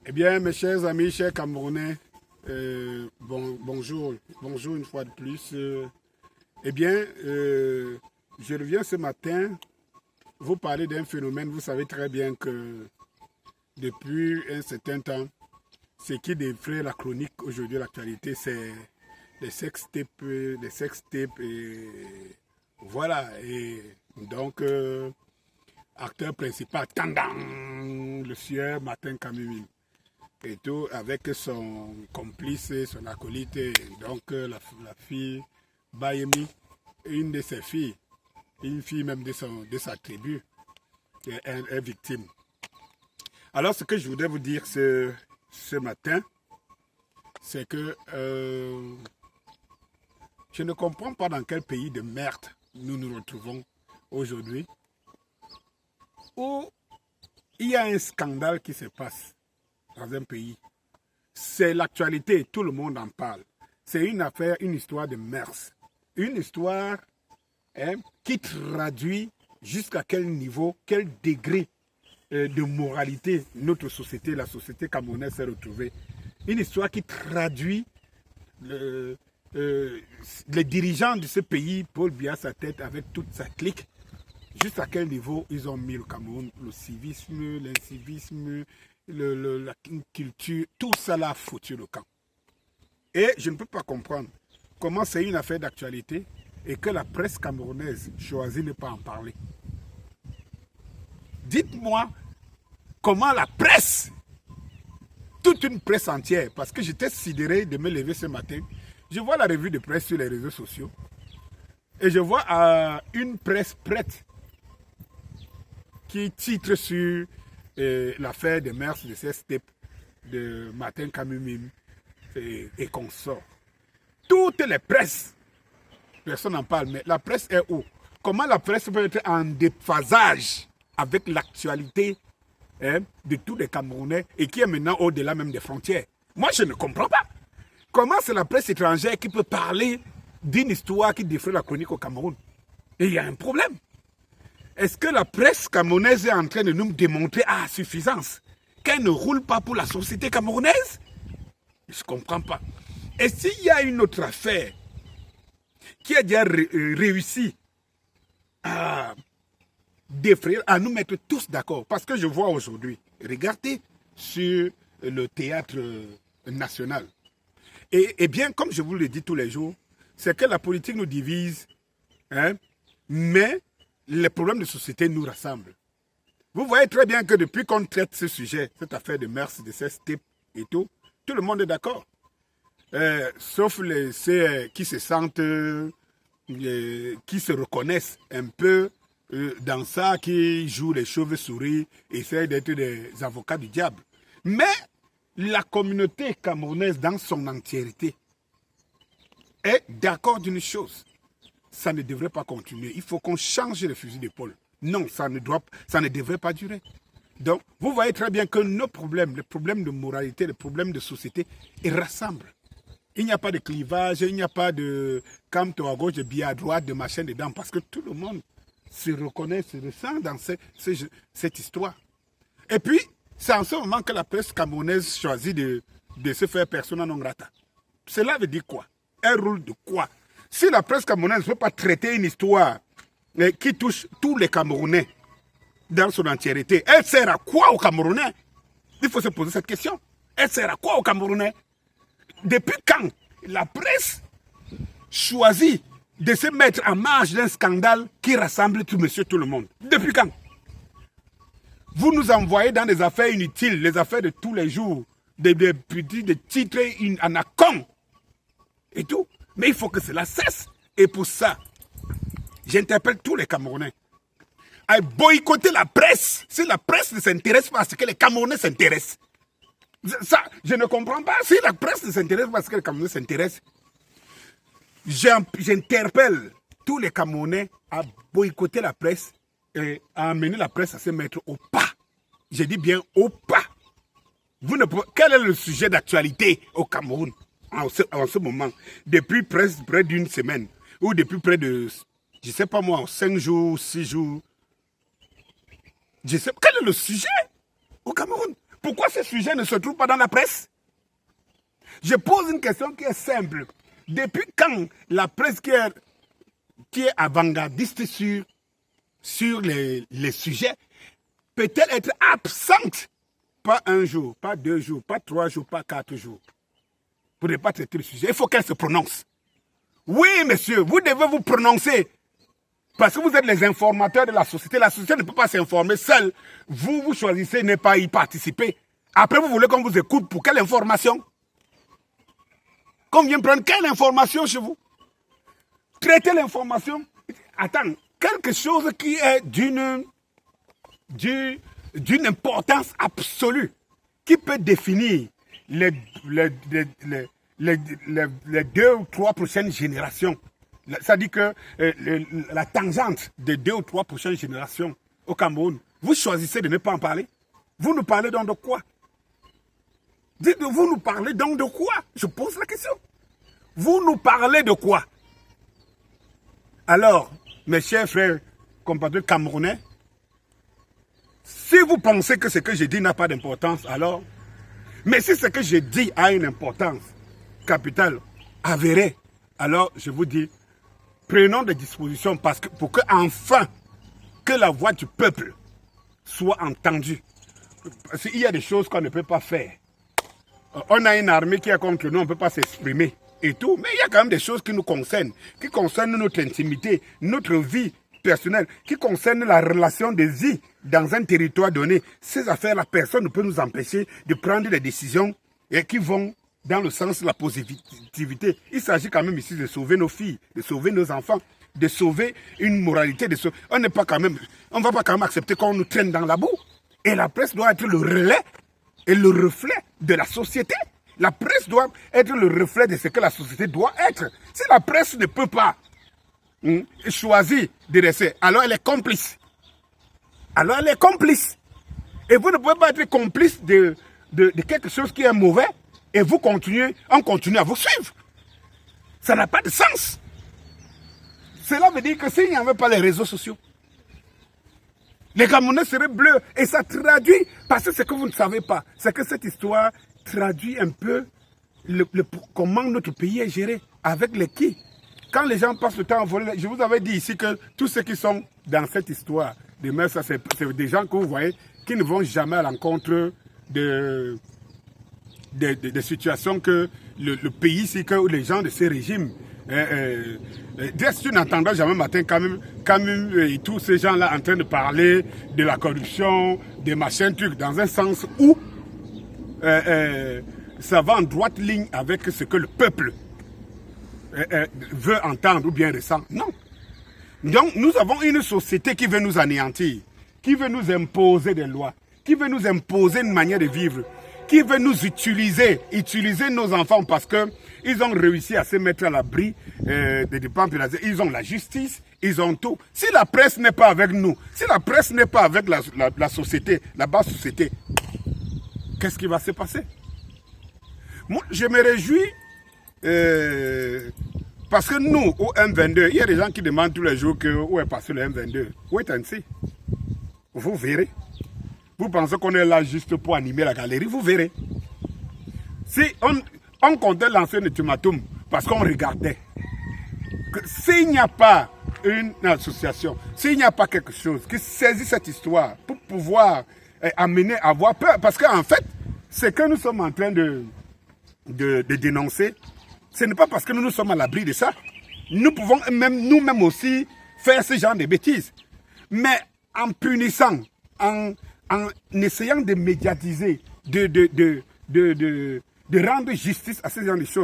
Eh bien, mes chers amis, chers Camerounais, bonjour, bonjour une fois de plus. Eh bien, je reviens ce matin vous parler d'un phénomène. Vous savez très bien que depuis un certain temps, ce qui défraie la chronique aujourd'hui, l'actualité, c'est les sextapes et voilà. Et donc, acteur principal, Tandang, le sieur Martin Kamimim et tout, avec son complice, son acolyte, donc la fille Bayemi, une de ses filles, une fille même de sa tribu, est victime. Alors ce que je voudrais vous dire ce matin, c'est que je ne comprends pas dans quel pays de merde nous nous retrouvons aujourd'hui, où il y a un scandale qui se passe dans un pays. C'est l'actualité, tout le monde en parle. C'est une affaire, une histoire de mœurs. Une histoire qui traduit jusqu'à quel niveau, quel degré de moralité notre société, la société camerounaise s'est retrouvée. Une histoire qui traduit les dirigeants de ce pays, Paul Biya, sa tête avec toute sa clique, jusqu'à quel niveau ils ont mis le Cameroun, le civisme, l'incivisme, la culture, tout ça l'a foutu le camp. Et je ne peux pas comprendre comment c'est une affaire d'actualité et que la presse camerounaise choisit de ne pas en parler. Dites-moi comment la presse, toute une presse entière, parce que j'étais sidéré de me lever ce matin, je vois la revue de presse sur les réseaux sociaux et je vois une presse prête qui titre sur l'affaire des mœurs de ces steppes de Martin Kamimim et consorts. Toutes les presses, personne n'en parle, mais la presse est où? Comment la presse peut être en déphasage avec l'actualité de tous les Camerounais et qui est maintenant au-delà même des frontières? Moi, je ne comprends pas. Comment c'est la presse étrangère qui peut parler d'une histoire qui défraie la chronique au Cameroun? Et il y a un problème. Est-ce que la presse camerounaise est en train de nous démontrer à suffisance qu'elle ne roule pas pour la société camerounaise? Je ne comprends pas. Et s'il y a une autre affaire qui a déjà réussi à défrayer, à nous mettre tous d'accord, parce que je vois aujourd'hui, regardez sur le théâtre national. Et bien, comme je vous le dis tous les jours, c'est que la politique nous divise, mais les problèmes de société nous rassemblent. Vous voyez très bien que depuis qu'on traite ce sujet, cette affaire de mœurs, de ces steppes et tout le monde est d'accord. Sauf ceux qui se sentent, qui se reconnaissent un peu dans ça, qui jouent les chauves-souris, essayent d'être des avocats du diable. Mais la communauté camerounaise dans son entièreté est d'accord d'une chose. Ça ne devrait pas continuer. Il faut qu'on change le fusil d'épaule. Non, ça ne devrait pas durer. Donc, vous voyez très bien que nos problèmes, les problèmes de moralité, les problèmes de société, ils rassemblent. Il n'y a pas de clivage, il n'y a pas de camp à gauche, de billet à droite, de machin dedans, parce que tout le monde se reconnaît, se ressent dans cette histoire. Et puis, c'est en ce moment que la presse camerounaise choisit de se faire persona non grata. Cela veut dire quoi? Elle roule de quoi? Si la presse camerounaise ne peut pas traiter une histoire qui touche tous les Camerounais dans son entièreté, elle sert à quoi aux Camerounais? Il faut se poser cette question. Elle sert à quoi aux Camerounais? Depuis quand la presse choisit de se mettre en marge d'un scandale qui rassemble tout monsieur, tout le monde? Depuis quand? Vous nous envoyez dans des affaires inutiles, les affaires de tous les jours, des titres en accom et tout. Mais il faut que cela cesse. Et pour ça, j'interpelle tous les Camerounais à boycotter la presse. Si la presse ne s'intéresse pas à ce que les Camerounais s'intéressent. Ça, je ne comprends pas. Si la presse ne s'intéresse pas à ce que les Camerounais s'intéressent, j'interpelle tous les Camerounais à boycotter la presse et à amener la presse à se mettre au pas. Je dis bien au pas. Quel est le sujet d'actualité au Cameroun en ce moment? Depuis près d'une semaine ou depuis près de, je ne sais pas moi, 5 jours, 6 jours. Je sais, quel est le sujet au Cameroun? Pourquoi ce sujet ne se trouve pas dans la presse? Je pose une question qui est simple. Depuis quand la presse qui est avant-gardiste sur les sujets peut-elle être absente? Pas un jour, pas 2 jours, pas 3 jours, pas 4 jours. Pour ne pas traiter le sujet, il faut qu'elle se prononce. Oui, monsieur, vous devez vous prononcer. Parce que vous êtes les informateurs de la société. La société ne peut pas s'informer seule. Vous choisissez de ne pas y participer. Après, vous voulez qu'on vous écoute pour quelle information? Qu'on vienne prendre quelle information chez vous? Traiter l'information. Attends, quelque chose qui est d'une importance absolue, qui peut définir les 2 ou 3 prochaines générations. Ça dit que la tangente des 2 ou 3 prochaines générations au Cameroun, vous choisissez de ne pas en parler. Vous nous parlez donc de quoi? Dites-vous nous parlez donc de quoi? Je pose la question. Vous nous parlez de quoi? Alors, mes chers frères compatriotes camerounais, si vous pensez que ce que je dis n'a pas d'importance, alors, mais si ce que je dis a une importance capitale, avérée, alors je vous dis, prenons des dispositions pour que enfin que la voix du peuple soit entendue. Parce qu'il y a des choses qu'on ne peut pas faire. On a une armée qui est contre nous, on ne peut pas s'exprimer et tout. Mais il y a quand même des choses qui nous concernent, qui concernent notre intimité, notre vie personnelle, qui concernent la relation des vies dans un territoire donné. Ces affaires-là, personne ne peut nous empêcher de prendre des décisions qui vont dans le sens de la positivité. Il s'agit quand même ici de sauver nos filles, de sauver nos enfants, de sauver une moralité. On ne va pas quand même accepter qu'on nous traîne dans la boue. Et la presse doit être le relais et le reflet de la société. La presse doit être le reflet de ce que la société doit être. Si la presse ne peut pas choisir de rester, alors elle est complice. Alors elle est complice. Et vous ne pouvez pas être complice de quelque chose qui est mauvais et on continue à vous suivre. Ça n'a pas de sens. Cela veut dire que s'il n'y avait pas les réseaux sociaux, les Camerounais seraient bleus. Et ça traduit, parce que ce que vous ne savez pas, c'est que cette histoire traduit un peu comment notre pays est géré, avec les qui. Quand les gens passent le temps à voler, je vous avais dit ici que tous ceux qui sont dans cette histoire, c'est des gens que vous voyez qui ne vont jamais à l'encontre des situations que le pays ici, que les gens de ces régimes, tu n'entendras jamais matin quand même et tous ces gens-là en train de parler de la corruption, des machins trucs, dans un sens où ça va en droite ligne avec ce que le peuple veut entendre ou bien ressent. Non. Donc nous avons une société qui veut nous anéantir, qui veut nous imposer des lois, qui veut nous imposer une manière de vivre, qui veut nous utiliser nos enfants parce qu'ils ont réussi à se mettre à l'abri des dépenses. Ils ont la justice, ils ont tout. Si la presse n'est pas avec nous, si la presse n'est pas avec la société, la basse société, qu'est-ce qui va se passer? Moi, je me réjouis parce que nous, au M22, il y a des gens qui demandent tous les jours où est passé le M22. Où est ainsi? Vous verrez. Vous pensez qu'on est là juste pour animer la galerie, vous verrez. Si on comptait lancer un ultimatum parce qu'on regardait, s'il n'y a pas une association, s'il n'y a pas quelque chose qui saisit cette histoire pour pouvoir amener à avoir peur, parce qu'en fait, ce que nous sommes en train de dénoncer, ce n'est pas parce que nous sommes à l'abri de ça. Nous pouvons nous-mêmes aussi faire ce genre de bêtises. Mais en punissant, en essayant de médiatiser, de rendre justice à ce genre de choses,